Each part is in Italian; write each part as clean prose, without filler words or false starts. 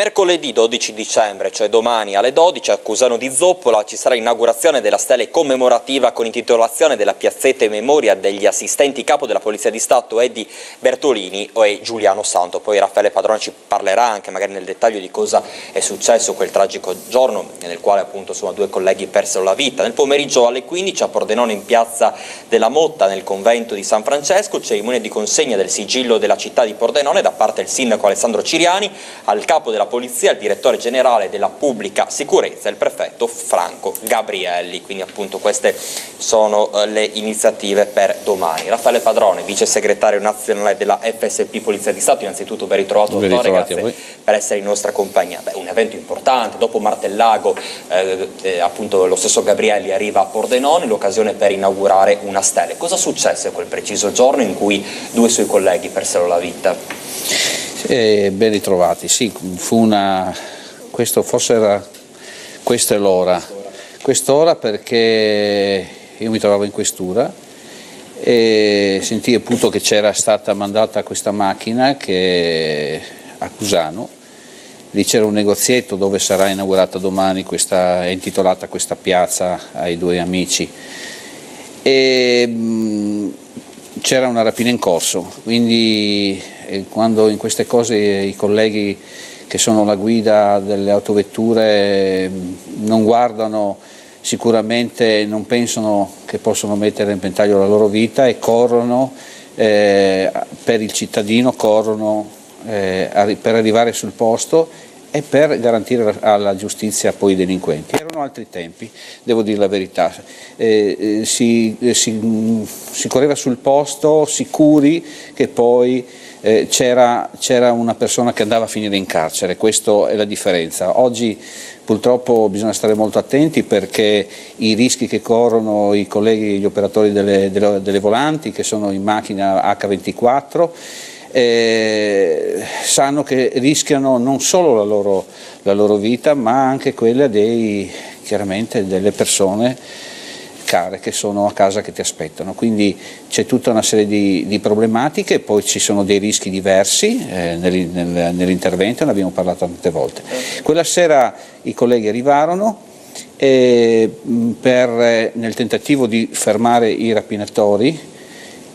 Mercoledì 12 dicembre, cioè domani alle 12, a Cusano di Zoppola ci sarà inaugurazione della stele commemorativa con intitolazione della piazzetta in memoria degli assistenti capo della Polizia di Stato Eddie Bertolini e Giuliano Santo. Poi Raffaele Padrone ci parlerà anche magari nel dettaglio di cosa è successo quel tragico giorno nel quale appunto due colleghi persero la vita. Nel pomeriggio alle 15 a Pordenone, in piazza della Motta, nel convento di San Francesco, cerimonia di consegna del sigillo della città di Pordenone da parte del sindaco Alessandro Ciriani al capo della polizia, il direttore generale della pubblica sicurezza, il prefetto Franco Gabrielli. Quindi appunto queste sono le iniziative per domani. Raffaele Padrone, vice segretario nazionale della FSP Polizia di Stato, innanzitutto ben ritrovato dottore, grazie per essere in nostra compagnia. Un evento importante, dopo Martellago appunto lo stesso Gabrielli arriva a Pordenone, l'occasione per inaugurare una stele. Cosa successe quel preciso giorno in cui due suoi colleghi persero la vita? Ben ritrovati, sì, questa è l'ora, quest'ora perché io mi trovavo in questura e sentii appunto che c'era stata mandata questa macchina a Cusano, lì c'era un negozietto dove sarà inaugurata domani, è intitolata questa piazza ai due amici, e c'era una rapina in corso, quindi quando in queste cose i colleghi che sono alla guida delle autovetture non guardano, sicuramente non pensano che possono mettere a repentaglio la loro vita e corrono per il cittadino, corrono per arrivare sul posto e per garantire alla giustizia poi i delinquenti. Erano altri tempi, devo dire la verità, si correva sul posto sicuri che poi c'era una persona che andava a finire in carcere, questa è la differenza. Oggi purtroppo bisogna stare molto attenti perché i rischi che corrono i colleghi, gli operatori delle volanti che sono in macchina H24, sanno che rischiano non solo la loro vita ma anche quella chiaramente delle persone care che sono a casa che ti aspettano, quindi c'è tutta una serie di problematiche, poi ci sono dei rischi diversi nell'intervento, ne abbiamo parlato tante volte. Quella sera i colleghi arrivarono nel tentativo di fermare i rapinatori,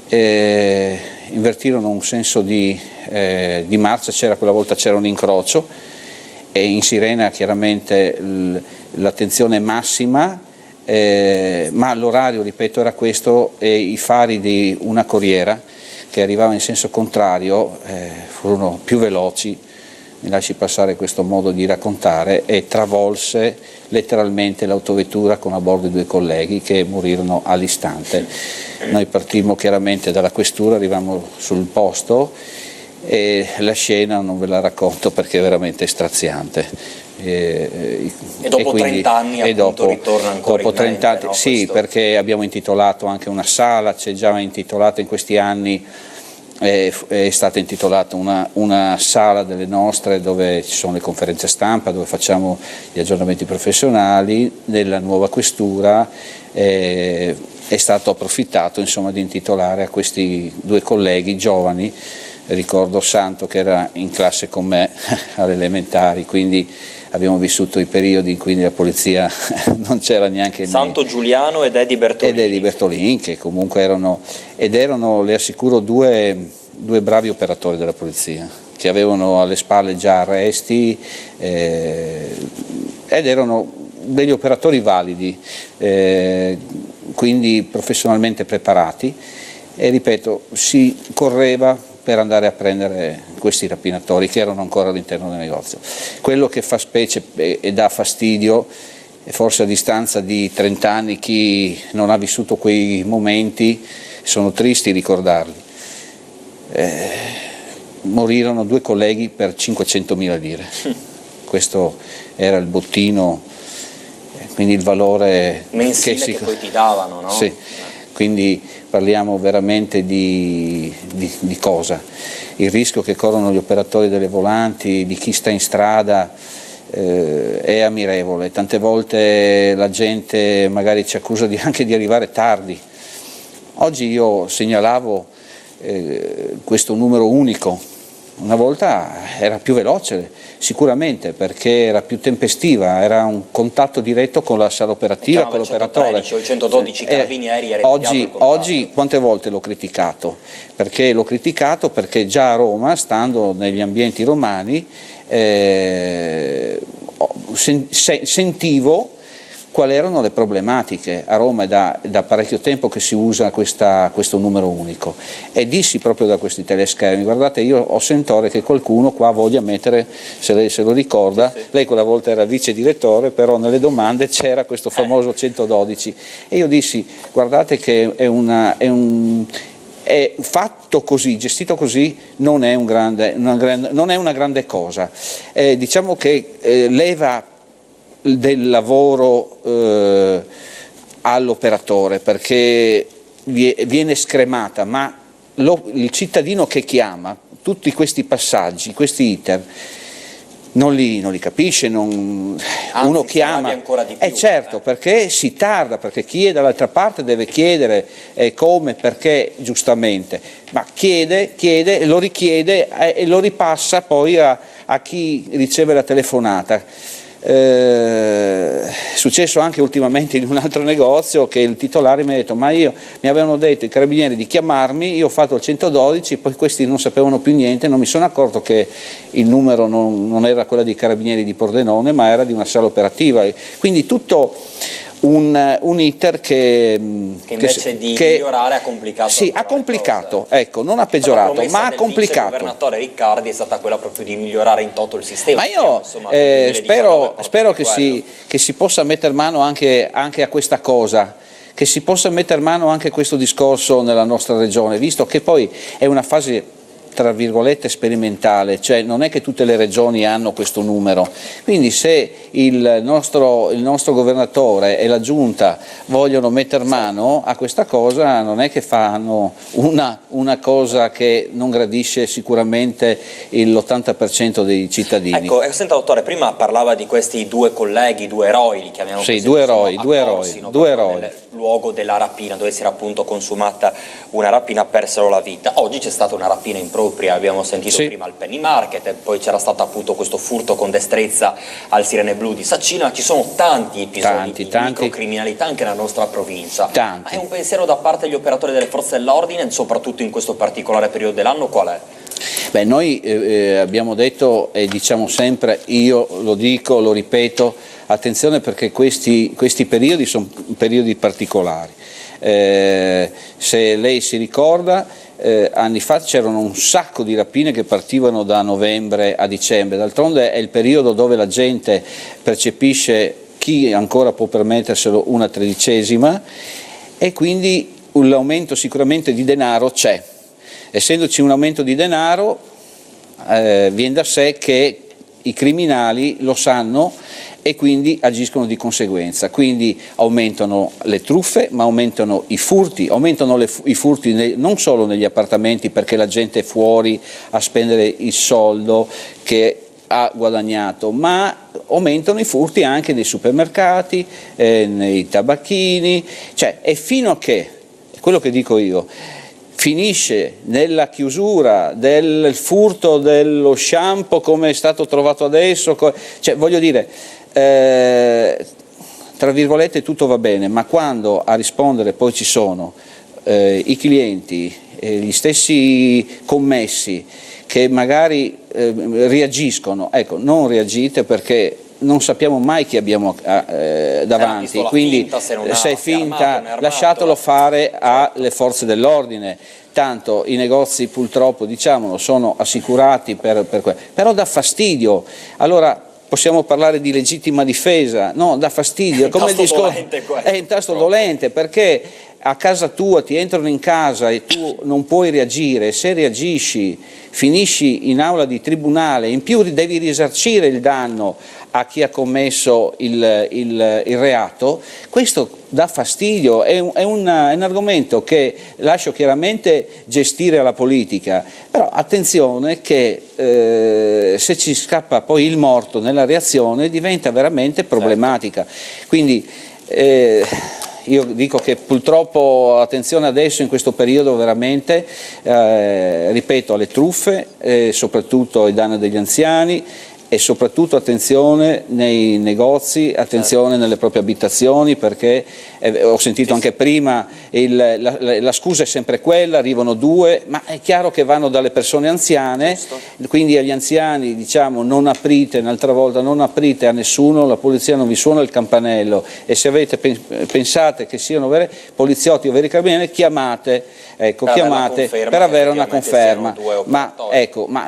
invertirono un senso di marcia, quella volta c'era un incrocio e in sirena chiaramente l'attenzione massima, ma l'orario, ripeto, era questo e i fari di una corriera che arrivava in senso contrario furono più veloci, mi lasci passare questo modo di raccontare, e travolse letteralmente l'autovettura con a bordo i due colleghi che morirono all'istante. Noi partimmo chiaramente dalla questura, arrivammo sul posto e la scena non ve la racconto perché è veramente straziante. E dopo 30 anni appunto ritorna ancora dopo in mente, 30 anni, no, sì, questo? Perché abbiamo intitolato anche una sala, c'è già intitolata in questi anni, è stata intitolata una sala delle nostre dove ci sono le conferenze stampa, dove facciamo gli aggiornamenti professionali. Nella nuova questura è stato approfittato insomma di intitolare a questi due colleghi giovani. Ricordo Santo che era in classe con me alle elementari, quindi abbiamo vissuto i periodi in cui nella polizia non c'era neanche Santo Giuliano ed Eddie Bertolini. Ed Eddie Bertolini, che comunque erano, le assicuro, due bravi operatori della polizia, che avevano alle spalle già arresti ed erano degli operatori validi, quindi professionalmente preparati, e ripeto, si correva per andare a prendere questi rapinatori che erano ancora all'interno del negozio. Quello che fa specie e dà fastidio, e forse a distanza di 30 anni chi non ha vissuto quei momenti, sono tristi ricordarli, morirono due colleghi per 500.000 lire. Questo era il bottino, quindi il valore mensile che poi ti davano, no? Sì. Quindi parliamo veramente di cosa? Il rischio che corrono gli operatori delle volanti, di chi sta in strada, è ammirevole. Tante volte la gente magari ci accusa anche di arrivare tardi. Oggi io segnalavo questo numero unico una volta era più veloce, sicuramente, perché era più tempestiva, era un contatto diretto con la sala operativa, con l'operatore. Il 112 carabinieri oggi quante volte l'ho criticato? Perché l'ho criticato perché già a Roma, stando negli ambienti romani, sentivo quali erano le problematiche. A Roma è da parecchio tempo che si usa questo numero unico, e dissi proprio da questi teleschermi: guardate, io ho sentore che qualcuno qua voglia mettere, se lei se lo ricorda, lei quella volta era vice direttore, però nelle domande c'era questo famoso 112, e io dissi: guardate che è fatto così, gestito così, non è una grande cosa, diciamo che leva del lavoro all'operatore, perché viene scremata, ma il cittadino che chiama tutti questi passaggi, questi iter, non li capisce, uno chiama, ancora di più, certo, perché si tarda, perché chi è dall'altra parte deve chiedere come, perché, giustamente, ma chiede, lo richiede e lo ripassa poi a chi riceve la telefonata. È successo anche ultimamente in un altro negozio che il titolare mi ha detto: ma mi avevano detto i carabinieri di chiamarmi, io ho fatto il 112, poi questi non sapevano più niente, non mi sono accorto che il numero non era quello dei carabinieri di Pordenone, ma era di una sala operativa, quindi tutto un iter che invece di migliorare ha complicato. Sì, ha complicato, ecco, non ha peggiorato, ma ha complicato. Il governatore Riccardi è stata quella proprio di migliorare in toto il sistema. Ma io spero che si possa mettere mano anche a questa cosa, che si possa mettere mano anche a questo discorso nella nostra regione, visto che poi è una fase tra virgolette sperimentale, cioè non è che tutte le regioni hanno questo numero, quindi se il nostro governatore e la giunta vogliono mettere mano a questa cosa, non è che fanno una cosa che non gradisce sicuramente l'80% dei cittadini. Ecco, senta dottore, prima parlava di questi due colleghi, due eroi, li chiamiamo così. Sì, due eroi. Nel luogo della rapina, dove si era appunto consumata una rapina, persero la vita. Oggi c'è stata una rapina improvvisa. Abbiamo sentito prima al Penny Market, e poi c'era stato appunto questo furto con destrezza al Sirene Blu di Saccino. Ci sono tanti episodi di microcriminalità anche nella nostra provincia. Ma è un pensiero da parte degli operatori delle forze dell'ordine, soprattutto in questo particolare periodo dell'anno, qual è? Beh, noi abbiamo detto e diciamo sempre, io lo dico, lo ripeto, attenzione, perché questi periodi sono periodi particolari. Se lei si ricorda, anni fa c'erano un sacco di rapine che partivano da novembre a dicembre, d'altronde è il periodo dove la gente percepisce, chi ancora può permetterselo, una tredicesima, e quindi l'aumento sicuramente di denaro c'è. Essendoci un aumento di denaro, viene da sé che i criminali lo sanno e quindi agiscono di conseguenza, quindi aumentano le truffe, ma aumentano i furti, i furti non solo negli appartamenti, perché la gente è fuori a spendere il soldo che ha guadagnato, ma aumentano i furti anche nei supermercati, nei tabacchini, cioè, e fino a che, quello che dico io, finisce nella chiusura del furto dello shampoo come è stato trovato adesso, cioè, voglio dire, tra virgolette tutto va bene, ma quando a rispondere poi ci sono i clienti, gli stessi commessi che magari reagiscono, ecco, non reagite, perché non sappiamo mai chi abbiamo davanti, quindi se è finta lasciatelo fare alle forze dell'ordine, tanto i negozi purtroppo, diciamolo, sono assicurati per quello, però dà fastidio. Allora possiamo parlare di legittima difesa, no, dà fastidio, come il discorso è un tasto dolente, perché a casa tua ti entrano in casa e tu non puoi reagire, se reagisci finisci in aula di tribunale, in più devi risarcire il danno a chi ha commesso il reato. Questo dà fastidio, è un argomento che lascio chiaramente gestire alla politica, però attenzione che se ci scappa poi il morto nella reazione diventa veramente problematica. Quindi io dico che purtroppo attenzione adesso in questo periodo veramente, ripeto, alle truffe, soprattutto ai danni degli anziani, e soprattutto attenzione nei negozi, attenzione nelle proprie abitazioni, perché ho sentito anche prima la scusa è sempre quella, arrivano due, ma è chiaro che vanno dalle persone anziane, quindi agli anziani diciamo non aprite, un'altra volta non aprite a nessuno, la polizia non vi suona il campanello, e se avete pensate che siano veri poliziotti o veri carabinieri, chiamate, ecco, chiamate per avere una conferma, ma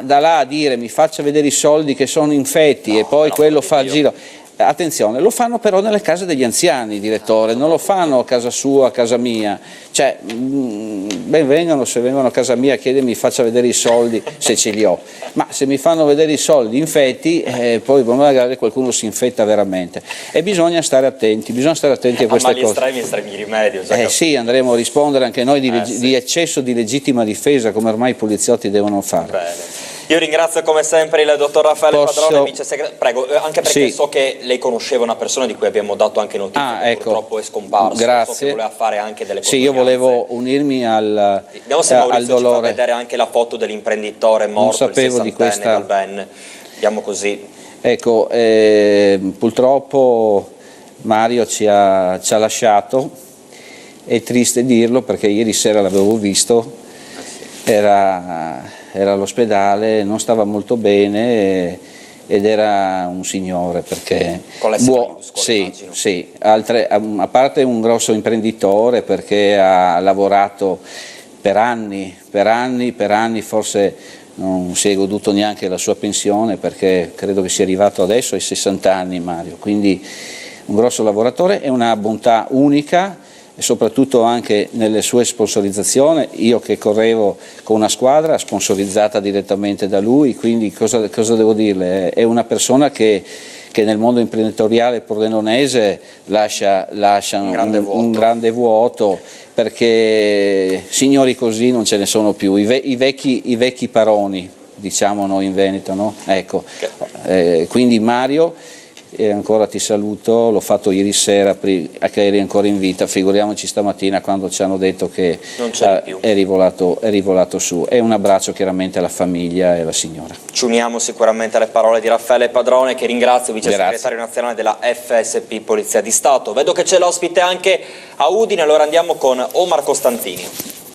da là a dire mi faccia vedere i soldi che sono infetti e poi quello fa il giro. Attenzione, lo fanno però nelle case degli anziani, direttore, non lo fanno a casa sua, a casa mia, cioè ben vengano, se vengono a casa mia a chiedermi mi faccia vedere i soldi se ce li ho, ma se mi fanno vedere i soldi infetti poi magari qualcuno si infetta veramente, e bisogna stare attenti a queste cose. Ma gli estremi rimedio. Sì, andremo a rispondere anche noi di eccesso di legittima difesa, come ormai i poliziotti devono fare. Bene. Io ringrazio come sempre il dottor Raffaele Padrone, vice segretario. Prego, anche perché so che lei conosceva una persona di cui abbiamo dato anche notizie, che purtroppo è scomparso. Grazie. So che voleva fare anche delle Sì, io volevo unirmi al Vediamo se Maurizio al dolore. Ci fa vedere anche la foto dell'imprenditore morto, non sapevo il di questa. dal Ben. Vediamo così. Ecco, purtroppo Mario ci ha lasciato, è triste dirlo perché ieri sera l'avevo visto, era all'ospedale, non stava molto bene ed era un signore, perché sì, a parte un grosso imprenditore, perché ha lavorato per anni, forse non si è goduto neanche la sua pensione, perché credo che sia arrivato adesso ai 60 anni Mario, quindi un grosso lavoratore e una bontà unica, e soprattutto anche nelle sue sponsorizzazioni. Io che correvo con una squadra sponsorizzata direttamente da lui, quindi cosa devo dirle? È una persona che nel mondo imprenditoriale pordenonese lascia un grande vuoto, perché signori così non ce ne sono più, i vecchi paroni, diciamo noi in Veneto, no? Ecco. Quindi Mario, e ancora ti saluto, l'ho fatto ieri sera che eri ancora in vita, figuriamoci stamattina quando ci hanno detto che è rivolato su, e un abbraccio chiaramente alla famiglia e alla signora. Ci uniamo sicuramente alle parole di Raffaele Padrone, che ringrazio, vice segretario nazionale della FSP Polizia di Stato. Vedo che c'è l'ospite anche a Udine, allora andiamo con Omar Costantini.